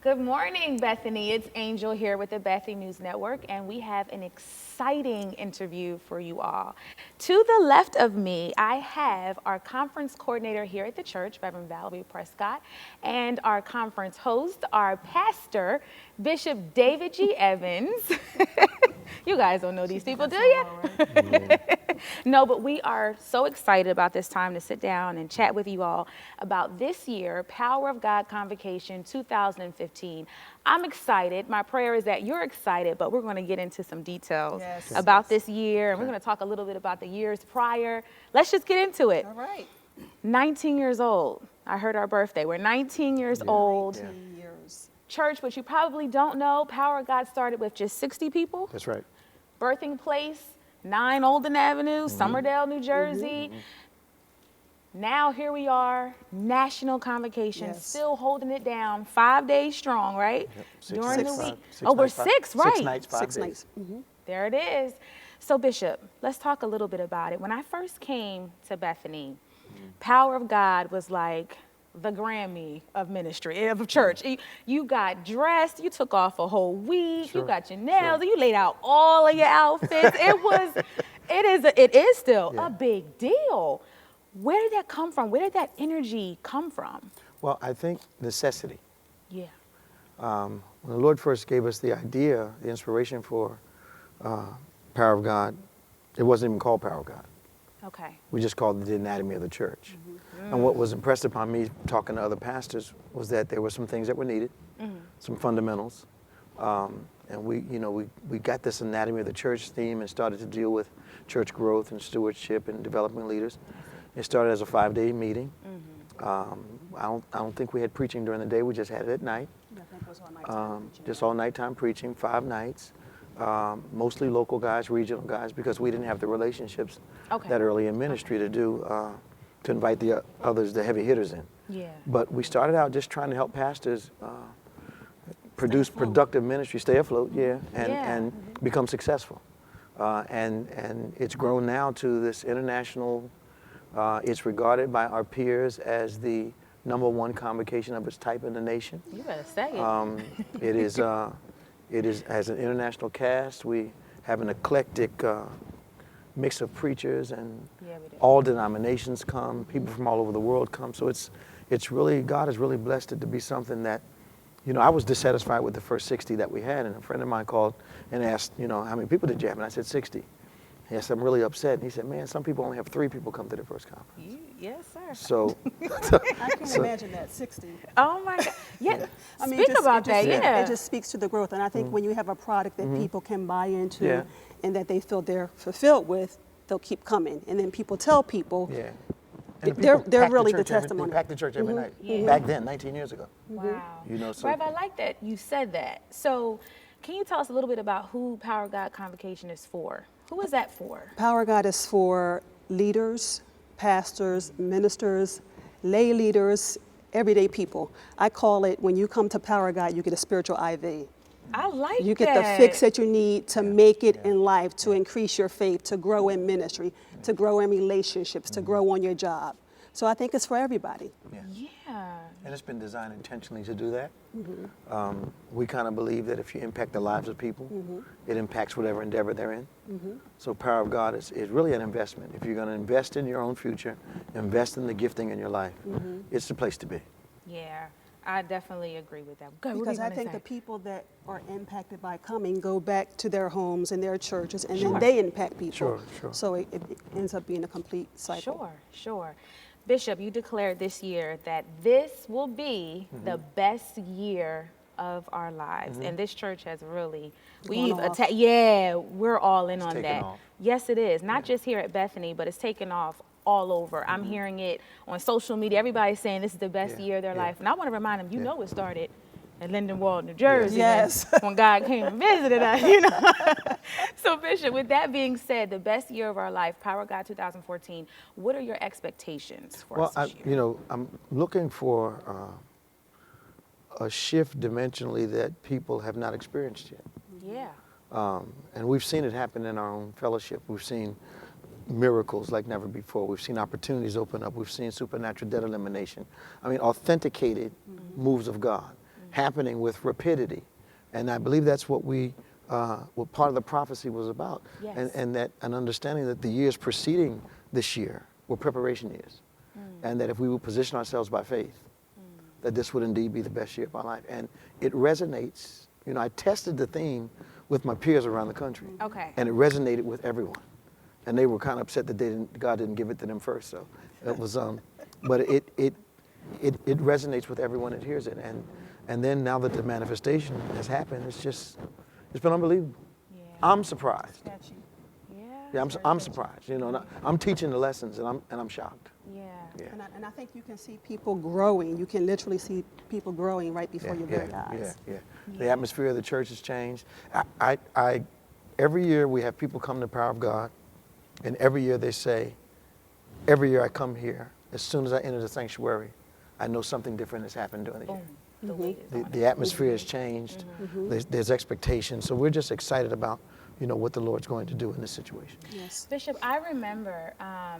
Good morning, Bethany. It's Angel here with the Bethany News Network, and we have an exciting interview for you all. To the left of me, I have our conference coordinator here at the church, Reverend Valerie Prescott, and our conference host, our pastor, Bishop David G. Evans. You guys don't know these people, do you? No, but we are so excited about this time to sit down and chat with you all about this year, Power of God Convocation 2015. I'm excited. My prayer is that you're excited, but we're going to get into some details about this year, and we're going to talk a little bit about the years prior. Let's just get into it. All right. 19 years old. I heard our birthday. We're 19 years old. 19 years. Church, which you probably don't know, Power of God started with just 60 people. That's right. Birthing place, 9 Olden Avenue, Somerdale, New Jersey. Now here we are, national convocation, still holding it down, 5 days strong, right? Yep. During the Six. week. Six Oh, we're nights, 6, right? 6 nights, 5 6 days. nights. There it is. So Bishop, let's talk a little bit about it. When I first came to Bethany, Power of God was like the Grammy of ministry, of church. You got dressed, you took off a whole week, you Sure, got your nails, you laid out all of your outfits. It is still a big deal. Where did that come from? Where did that energy come from? Well, I think necessity. Yeah. When the Lord first gave us the idea, the inspiration for Power of God, it wasn't even called Power of God. Okay. We just called it the anatomy of the church. And what was impressed upon me talking to other pastors was that there were some things that were needed, some fundamentals. And we got this anatomy of the church theme and started to deal with church growth and stewardship and development leaders. It started as a 5-day meeting. I don't think we had preaching during the day. We just had it at night. I think it was all nighttime. Just all nighttime preaching, 5 nights. Mostly local guys, regional guys, because we didn't have the relationships that early in ministry to do, to invite the others, the heavy hitters in. Yeah. But we started out just trying to help pastors produce productive ministry, stay afloat, and become successful. And it's grown now to this international, it's regarded by our peers as the #1 convocation of its type in the nation. You better say it. It is has an international cast. We have an eclectic mix of preachers, and we do. all denominations come. People from all over the world come. So it's really, God has really blessed it to be something that, I was dissatisfied with the first 60 that we had, and a friend of mine called and asked, how many people did you have? And I said 60. He said, I'm really upset. And he said, man, some people only have 3 people come to their first conference. Yes, sir. So, I can imagine that, 60. Oh my God. Yeah. I mean, Speak about that. Yeah. It just speaks to the growth. And I think when you have a product that people can buy into and that they feel they're fulfilled with, they'll keep coming. And then people tell people, yeah. And the they're people packed really the church every- testimony. They packed the church every night. Yeah. Back then, 19 years ago. Wow. So Rev, I like that you said that. So can you tell us a little bit about who Power of God Convocation is for? Who is that for? Power of God is for leaders, pastors, ministers, lay leaders, everyday people. I call it, when you come to Power of God, you get a spiritual IV. I like You that. get the fix that you need to make it in life, to increase your faith, to grow in ministry, to grow in relationships, to grow on your job. So I think it's for everybody. Yeah. And it's been designed intentionally to do that. We kind of believe that if you impact the lives of people, it impacts whatever endeavor they're in. So Power of God is really an investment. If you're going to invest in your own future, invest in the gifting in your life, it's the place to be. Yeah. I definitely agree with that. Good. Because I think the people that are impacted by coming go back to their homes and their churches, and then they impact people. Sure. So it ends up being a complete cycle. Sure. Bishop, you declared this year that this will be the best year of our lives. And this church has really, we're all in on taken that. off. Yes, it is. Not just here at Bethany, but it's taken off all over. I'm hearing it on social media. Everybody's saying this is the best year of their life. And I want to remind them, it started at Lindenwold, New Jersey, when God came and visited us, So Bishop, with that being said, the best year of our life, Power of God 2014, what are your expectations for us this year? I'm looking for a shift dimensionally that people have not experienced yet. Yeah. And we've seen it happen in our own fellowship. We've seen miracles like never before. We've seen opportunities open up. We've seen supernatural debt elimination. I mean, authenticated moves of God. happening with rapidity. And I believe that's what what part of the prophecy was about. Yes. And that an understanding that the years preceding this year were preparation years. And that if we would position ourselves by faith, that this would indeed be the best year of our life. And it resonates. You know, I tested the theme with my peers around the country. Okay. And it resonated with everyone. And they were kind of upset that God didn't give it to them first. So it was, but it resonates with everyone that hears it. And then now that the manifestation has happened, it's been unbelievable. Yeah. I'm surprised. Yeah. Yeah, I'm surprised. You know, and I'm teaching the lessons, and I'm shocked. Yeah. Yeah. And I think you can see people growing. You can literally see people growing right before your very eyes. Yeah. The atmosphere of the church has changed. Every year we have people come to the Power of God, and every year they say, every year I come here, as soon as I enter the sanctuary, I know something different has happened during the year. The weight is on The atmosphere has changed. There's expectation. So we're just excited about, what the Lord's going to do in this situation. Yes. Bishop, I remember, I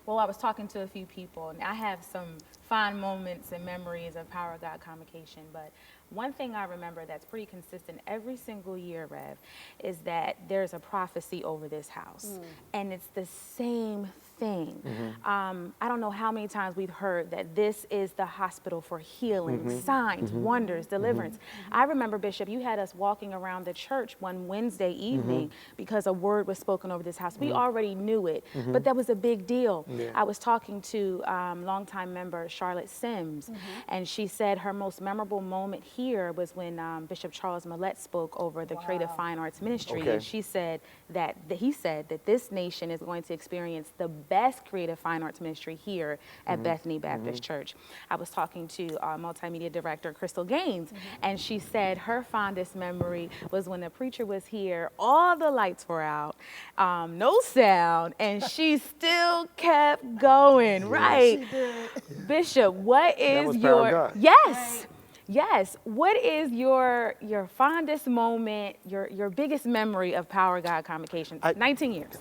was talking to a few people, and I have some fond moments and memories of Power of God Convocation, but one thing I remember that's pretty consistent every single year, Rev, is that there's a prophecy over this house, and it's the same thing. I don't know how many times we've heard that this is the hospital for healing, signs, wonders, deliverance. I remember, Bishop, you had us walking around the church one Wednesday evening because a word was spoken over this house. We already knew it, but that was a big deal. Yeah. I was talking to longtime member Charlotte Sims, and she said her most memorable moment here was when Bishop Charles Millette spoke over the Creative Fine Arts Ministry, Okay. and she said that he said that this nation is going to experience the best creative fine arts ministry here at Bethany Baptist Church. I was talking to multimedia director Crystal Gaines, and she said her fondest memory was when the preacher was here, all the lights were out, no sound, and she still kept going, right? She did. Bishop, what is was Power of your, God. yes, yes, what is your fondest moment, your biggest memory of Power of God Convocation? 19 years.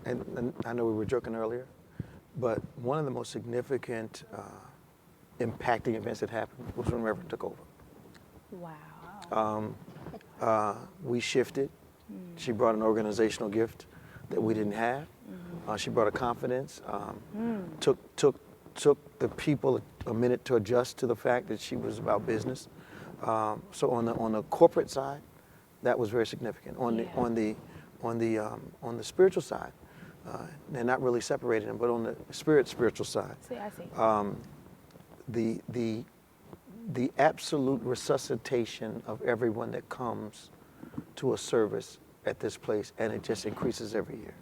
And I know we were joking earlier, but one of the most significant impacting events that happened was when Reverend took over. Wow. We shifted. She brought an organizational gift that we didn't have. She brought a confidence. Took the people a minute to adjust to the fact that she was about business. So on the corporate side, that was very significant. On the spiritual side, they're not really separating them, but on the spiritual side, See, I see. the absolute resuscitation of everyone that comes to a service at this place, and it just increases every year.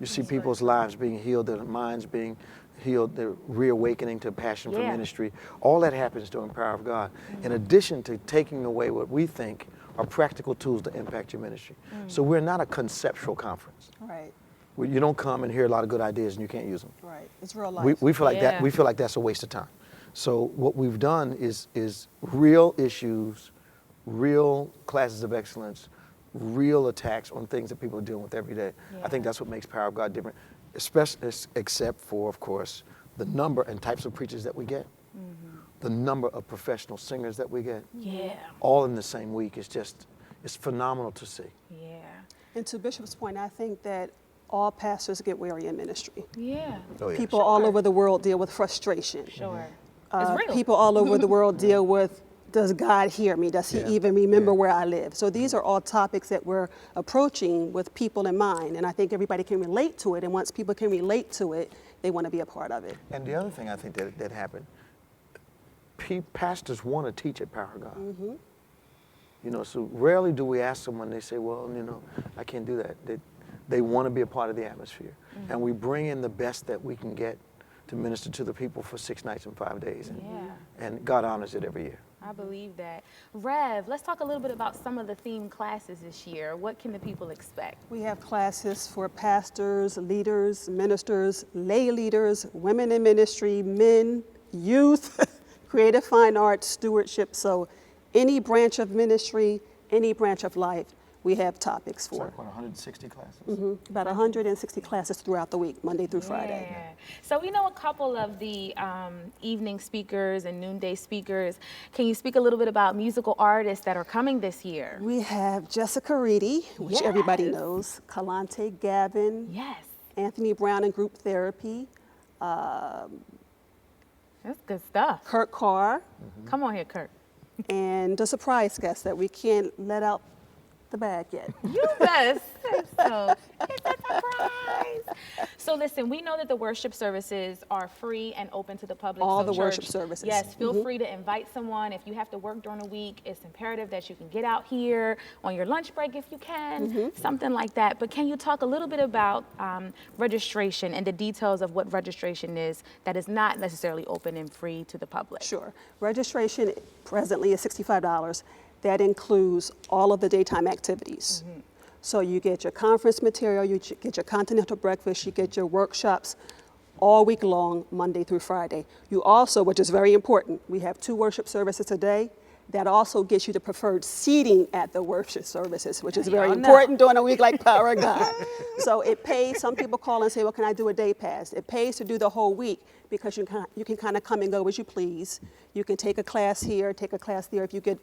You see people's lives being healed, their minds being healed, their reawakening to passion for ministry. All that happens during Power of God, in addition to taking away what we think are practical tools to impact your ministry. So we're not a conceptual conference. Right. You don't come and hear a lot of good ideas and you can't use them. Right. It's real life. We feel like that. Yeah. We feel like that's a waste of time. So what we've done is real issues, real classes of excellence, real attacks on things that people are dealing with every day. I think that's what makes Power of God different, especially except for, of course, the number and types of preachers that we get, the number of professional singers that we get, all in the same week. It's phenomenal to see. Yeah. And to Bishop's point, I think that all pastors get weary in ministry. Yeah. Oh, yeah. People all over the world deal with frustration. Sure. It's real. People all over the world deal with, does God hear me? Does he even remember where I live? So these are all topics that we're approaching with people in mind. And I think everybody can relate to it. And once people can relate to it, they want to be a part of it. And the other thing I think that happened, pastors want to teach at Power of God. So rarely do we ask someone, they say, well, I can't do that. They want to be a part of the atmosphere. And we bring in the best that we can get to minister to the people for 6 nights and 5 days. And God honors it every year. I believe that. Rev, let's talk a little bit about some of the theme classes this year. What can the people expect? We have classes for pastors, leaders, ministers, lay leaders, women in ministry, men, youth, creative fine arts, stewardship. So any branch of ministry, any branch of life, we have topics So for. like, what, 160 classes? About 160 classes throughout the week, Monday through Friday. Yeah. So we know a couple of the evening speakers and noonday speakers. Can you speak a little bit about musical artists that are coming this year? We have Jessica Reedy, which everybody Yes. knows, Kalante Gavin, Yes, Anthony Brown and Group Therapy, that's good stuff. Kurt Carr, Come on here, Kurt. and a surprise guest that we can't let out the bag yet. You better say so. It's a surprise. So listen, we know that the worship services are free and open to the public. All so the worship church, services. Yes, feel free to invite someone. If you have to work during the week, it's imperative that you can get out here on your lunch break if you can, something like that. But can you talk a little bit about registration and the details of what registration is that is not necessarily open and free to the public? Sure. Registration presently is $65. That includes all of the daytime activities. So you get your conference material, you get your continental breakfast, you get your workshops all week long, Monday through Friday. You also, which is very important, we have 2 worship services a day. That also gets you the preferred seating at the worship services, which is very Y'all know. important during a week like Power of God. So it pays, some people call and say, well, can I do a day pass? It pays to do the whole week because you can kind of come and go as you please. You can take a class here, take a class there. If you get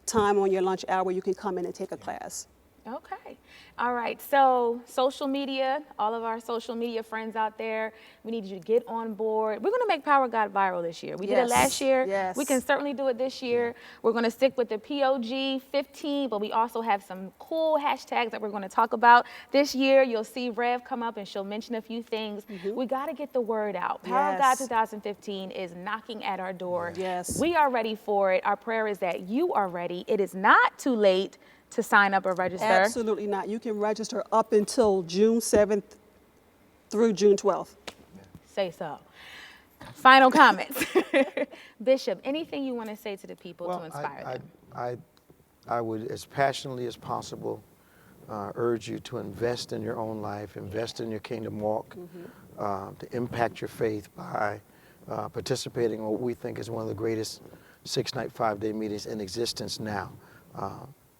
time on your lunch hour, you can come in and take a class. Okay. All right. So social media, all of our social media friends out there, we need you to get on board. We're going to make Power God viral this year. We did it Yes, last year. yes. We can certainly do it this year. We're going to stick with the POG 15, but we also have some cool hashtags that we're going to talk about this year. You'll see Rev come up and she'll mention a few things. We got to get the word out. Power of God Yes. 2015 is knocking at our door. Yes. We are ready for it. Our prayer is that you are ready. It is not too late to sign up or register. Absolutely not. You can register up until June 7th through June 12th. Say so. Final comments. Bishop, anything you want to say to the people to inspire them? I would, as passionately as possible, urge you to invest in your own life, invest in your kingdom walk, to impact your faith by participating in what we think is one of the greatest 6-night, 5-day meetings in existence now.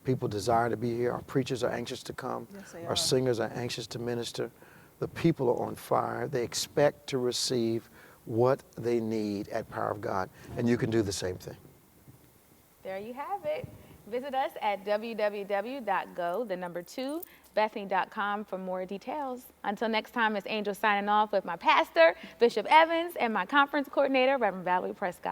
People desire to be here. Our preachers are anxious to come. Yes, they Our are. singers are anxious to minister. The people are on fire. They expect to receive what they need at Power of God, and you can do the same thing. There you have it. Visit us at www.go2bethany.com for more details. Until next time, it's Angel signing off with my pastor, Bishop Evans, and my conference coordinator, Reverend Valerie Prescott.